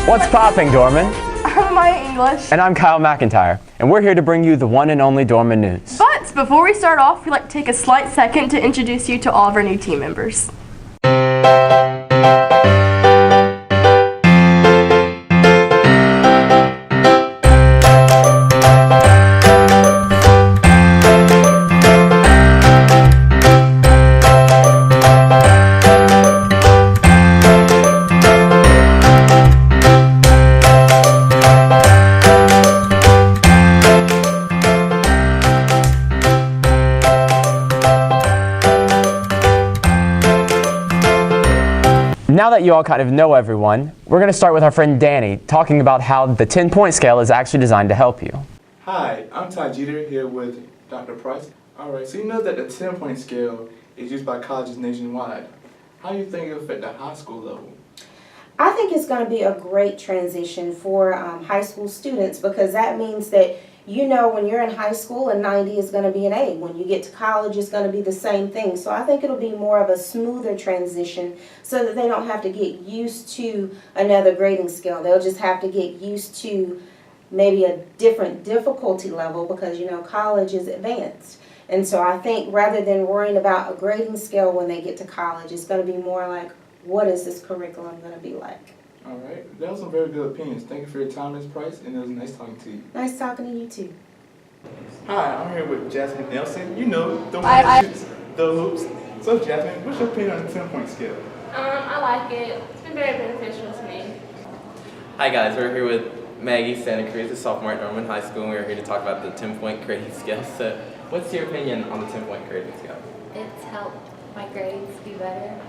What's popping, Dorman? I'm Maya English. And I'm Kyle McIntyre, and we're here to bring you the one and only Dorman News. But before we start off, we'd like to take a slight second to introduce you to all of our new team members. Now that you all kind of know everyone, we're going to start with our friend Danny, talking about how the 10-point scale is actually designed to help you. Hi, I'm Ty Jeter here with Dr. Price. Alright, so you know that the 10-point scale is used by colleges nationwide. How do you think it will affect the high school level? I think it's going to be a great transition for high school students, because that means that, you know, when you're in high school, a 90 is going to be an A. When you get to college, it's going to be the same thing. So I think it'll be more of a smoother transition so that they don't have to get used to another grading scale. They'll just have to get used to maybe a different difficulty level, because, you know, college is advanced. And so I think rather than worrying about a grading scale when they get to college, it's going to be more like, what is this curriculum going to be like? Alright, that was some very good opinions. Thank you for your time, Ms. Price, and it was nice talking to you. Nice talking to you too. Hi, I'm here with Jasmine Nelson. You know, the one that shoots the hoops. So Jasmine, what's your opinion on the 10-point scale? I like it. It's been very beneficial to me. Hi guys, we're here with Maggie Santa Cruz, a sophomore at Dorman High School, and we're here to talk about the 10-point grading scale. So what's your opinion on the 10-point grading scale? It's helped my grades be better.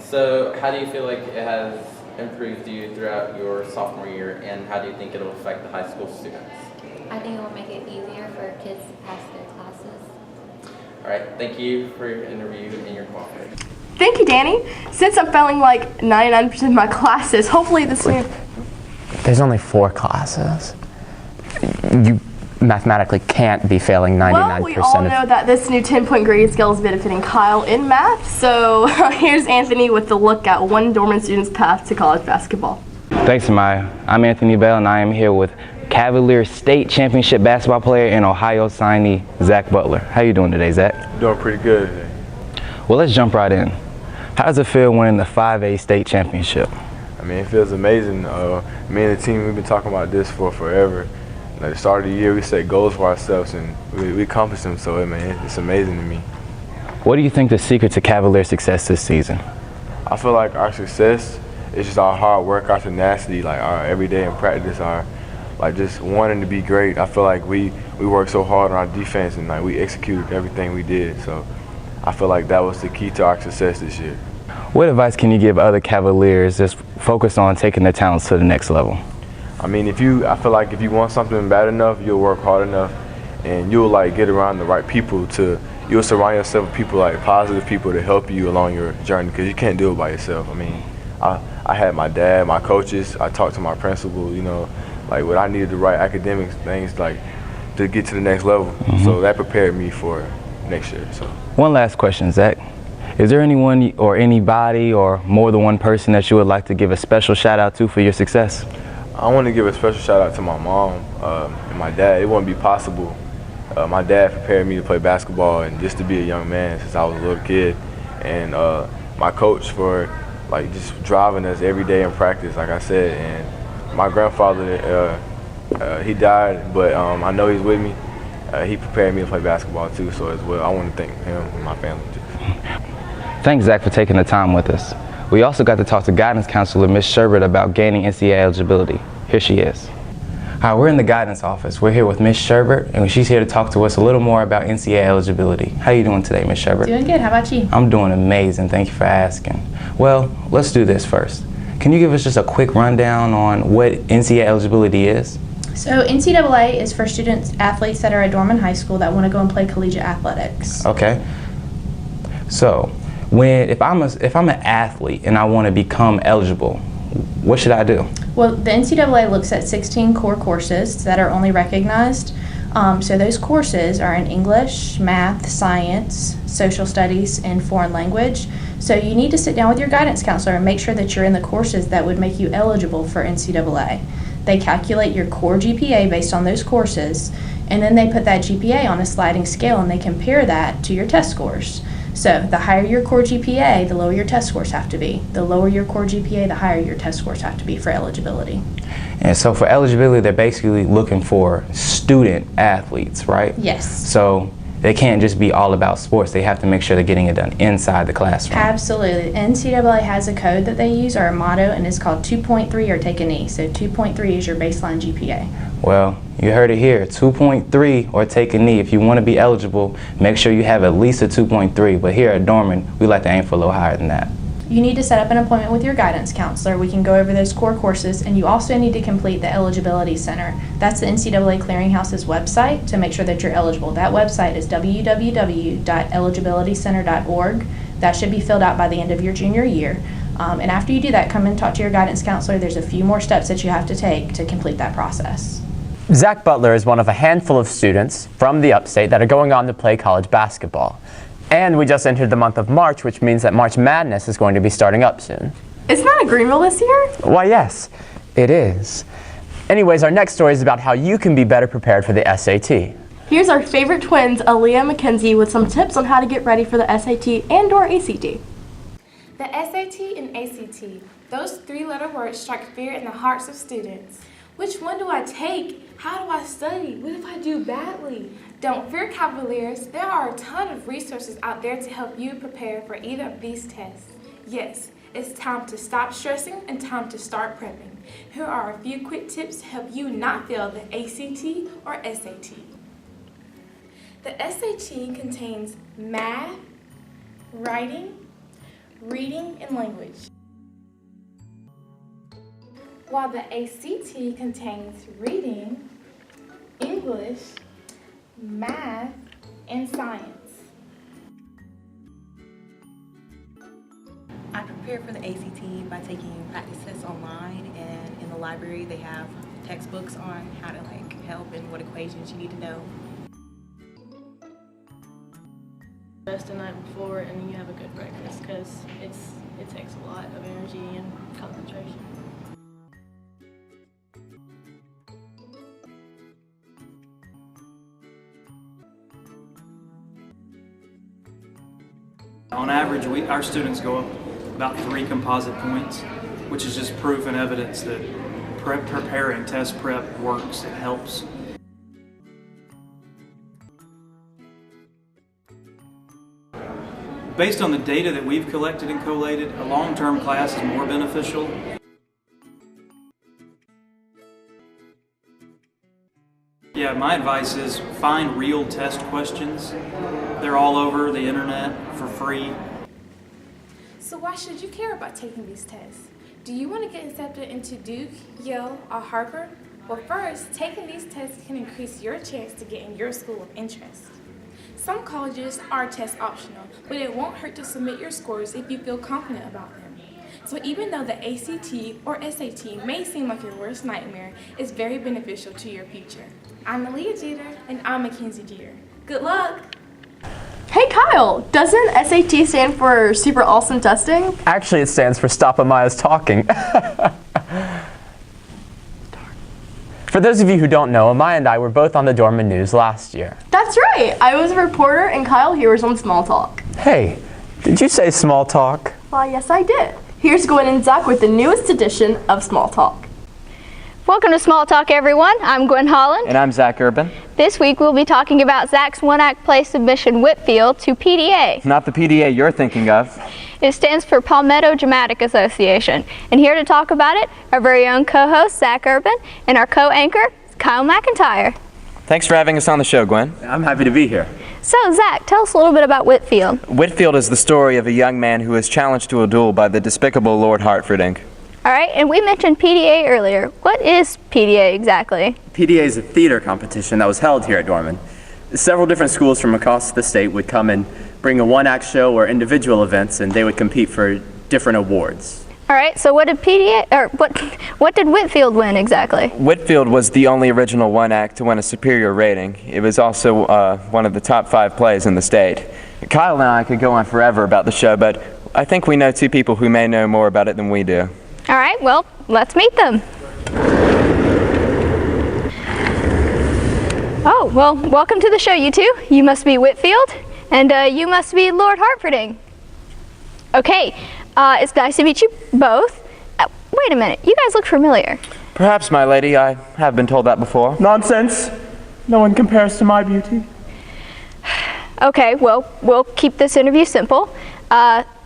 So how do you feel like it has improved you throughout your sophomore year, and how do you think it'll affect the high school students? I think it will make it easier for kids to pass their classes. Alright, thank you for your interview and your cooperation. Thank you, Danny. Since I'm failing like 99% of my classes, hopefully this new... There's only 4 classes. You mathematically can't be failing 99% Well, we all know that this new 10-point grading scale is benefiting Kyle in math. So here's Anthony with the look at one Dorman student's path to college basketball. Thanks, Maya. I'm Anthony Bell, and I am here with Cavalier State Championship basketball player and Ohio signee, Zach Butler. How you doing today, Zach? Doing pretty good today. Well, let's jump right in. How does it feel winning the 5A state championship? I mean, it feels amazing. Me and the team, we've been talking about this for forever. At the start of the year, we set goals for ourselves, and we accomplished them. So, man, it's amazing to me. What do you think the secret to Cavalier success this season? I feel like our success is just our hard work, our tenacity, like our everyday in practice, our like just wanting to be great. I feel like we worked so hard on our defense, and like we executed everything we did. So I feel like that was the key to our success this year. What advice can you give other Cavaliers just focused on taking their talents to the next level? I mean, I feel like if you want something bad enough, you'll work hard enough, and you'll like get around the right people you'll surround yourself with people, like positive people, to help you along your journey, because you can't do it by yourself. I mean, I had my dad, my coaches, I talked to my principal, you know, like what I needed the right academic things like to get to the next level. So that prepared me for next year. So one last question, Zach. Is there anyone or anybody or more than one person that you would like to give a special shout out to for your success? I want to give a special shout out to my mom and my dad. It wouldn't be possible. My dad prepared me to play basketball and just to be a young man since I was a little kid. And my coach for like just driving us every day in practice, like I said. And my grandfather, he died, but I know he's with me. He prepared me to play basketball too, so as well, I want to thank him and my family too. Thanks, Zach, for taking the time with us. We also got to talk to guidance counselor Ms. Sherbert about gaining NCAA eligibility. Here she is. Hi, we're in the guidance office. We're here with Ms. Sherbert, and she's here to talk to us a little more about NCAA eligibility. How are you doing today, Ms. Sherbert? Doing good. How about you? I'm doing amazing. Thank you for asking. Well, let's do this first. Can you give us just a quick rundown on what NCAA eligibility is? So NCAA is for athletes that are at Dorman High School that want to go and play collegiate athletics. Okay. So, if I'm an athlete and I want to become eligible, what should I do? Well, the NCAA looks at 16 core courses that are only recognized. So those courses are in English, math, science, social studies, and foreign language. So you need to sit down with your guidance counselor and make sure that you're in the courses that would make you eligible for NCAA. They calculate your core GPA based on those courses, and then they put that GPA on a sliding scale and they compare that to your test scores. So the higher your core GPA, the lower your test scores have to be. The lower your core GPA, the higher your test scores have to be for eligibility. And so for eligibility, they're basically looking for student athletes, right? Yes. So they can't just be all about sports. They have to make sure they're getting it done inside the classroom. Absolutely. NCAA has a code that they use, or a motto, and it's called 2.3 or take a knee. So 2.3 is your baseline GPA. Well, you heard it here, 2.3 or take a knee. If you want to be eligible, make sure you have at least a 2.3. But here at Dorman, we like to aim for a little higher than that. You need to set up an appointment with your guidance counselor. We can go over those core courses, and you also need to complete the eligibility center. That's the NCAA Clearinghouse's website to make sure that you're eligible. That website is www.eligibilitycenter.org. That should be filled out by the end of your junior year. And after you do that, come and talk to your guidance counselor. There's a few more steps that you have to take to complete that process. Zach Butler is one of a handful of students from the upstate that are going on to play college basketball. And we just entered the month of March, which means that March Madness is going to be starting up soon. Isn't that at Greenville this year? Why, yes, it is. Anyways, our next story is about how you can be better prepared for the SAT. Here's our favorite twins, Aaliyah and Mackenzie, with some tips on how to get ready for the SAT and/or ACT. The SAT and ACT, those three-letter words strike fear in the hearts of students. Which one do I take? How do I study? What if I do badly? Don't fear, Cavaliers. There are a ton of resources out there to help you prepare for either of these tests. Yes, it's time to stop stressing and time to start prepping. Here are a few quick tips to help you not fail the ACT or SAT. The SAT contains math, writing, reading, and language, while the ACT contains reading, English, math, and science. I prepare for the ACT by taking practice tests online, and in the library they have textbooks on how to help and what equations you need to know. Rest the night before, and then you have a good breakfast because it takes a lot of energy and concentration. On average, our students go up about 3 composite points, which is just proof and evidence that preparing test prep works, it helps. Based on the data that we've collected and collated, a long-term class is more beneficial. Yeah, my advice is find real test questions. They're all over the internet for free. So why should you care about taking these tests? Do you want to get accepted into Duke, Yale, or Harvard? Well, first, taking these tests can increase your chance to get in your school of interest. Some colleges are test optional, but it won't hurt to submit your scores if you feel confident about them. So even though the ACT or SAT may seem like your worst nightmare, it's very beneficial to your future. I'm Aaliyah Jeter, and I'm Mackenzie Jeter. Good luck! Hey Kyle, doesn't SAT stand for Super Awesome Testing? Actually, it stands for Stop Amaya's Talking. For those of you who don't know, Amaya and I were both on the Dorman News last year. That's right! I was a reporter and Kyle here was on Small Talk. Hey, did you say small talk? Why, yes I did. Here's Gwen and Zach with the newest edition of Small Talk. Welcome to Small Talk, everyone. I'm Gwen Holland. And I'm Zach Urban. This week we'll be talking about Zach's one-act play submission Whitfield to PDA. Not the PDA you're thinking of. It stands for Palmetto Dramatic Association. And here to talk about it, our very own co-host Zach Urban and our co-anchor Kyle McIntyre. Thanks for having us on the show, Gwen. I'm happy to be here. So Zach, tell us a little bit about Whitfield. Whitfield is the story of a young man who is challenged to a duel by the despicable Lord Hartfording. All right, and we mentioned PDA earlier. What is PDA exactly? PDA is a theater competition that was held here at Dorman. Several different schools from across the state would come and bring a one-act show or individual events, and they would compete for different awards. All right, so what did Whitfield win exactly? Whitfield was the only original one act to win a superior rating. It was also one of the top 5 plays in the state. Kyle and I could go on forever about the show, but I think we know 2 people who may know more about it than we do. All right, well, let's meet them. Oh, well, welcome to the show, you two. You must be Whitfield, and you must be Lord Hartfording. Okay, it's nice to meet you both. Wait a minute, you guys look familiar. Perhaps, my lady, I have been told that before. Nonsense. No one compares to my beauty. Okay, well, we'll keep this interview simple.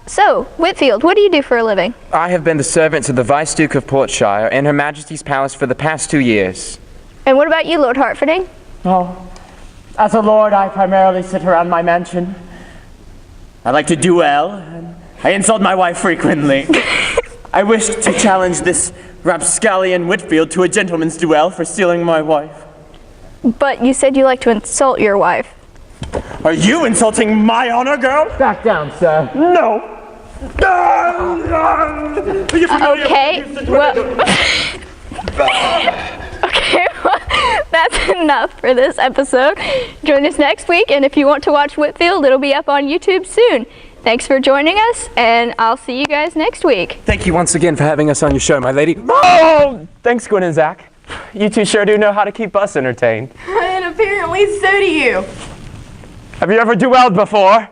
So, Whitfield, what do you do for a living? I have been the servant to the Vice Duke of Portshire in Her Majesty's Palace for the past 2 years. And what about you, Lord Hartfording? Oh, as a lord, I primarily sit around my mansion. I like to duel, and I insult my wife frequently. I wish to challenge this rapscallion Whitfield to a gentleman's duel for stealing my wife. But you said you like to insult your wife. Are you insulting my honor, girl? Back down, sir. No. Okay, well... Okay, well, that's enough for this episode. Join us next week, and if you want to watch Whitfield, it'll be up on YouTube soon. Thanks for joining us, and I'll see you guys next week. Thank you once again for having us on your show, my lady. Oh, thanks, Gwen and Zach. You two sure do know how to keep us entertained. And apparently so do you. Have you ever duelled before?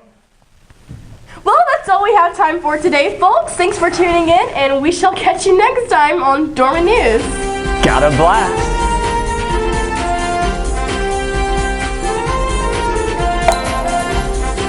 Well, that's all we have time for today, folks. Thanks for tuning in, and we shall catch you next time on Dorman News. Got a blast.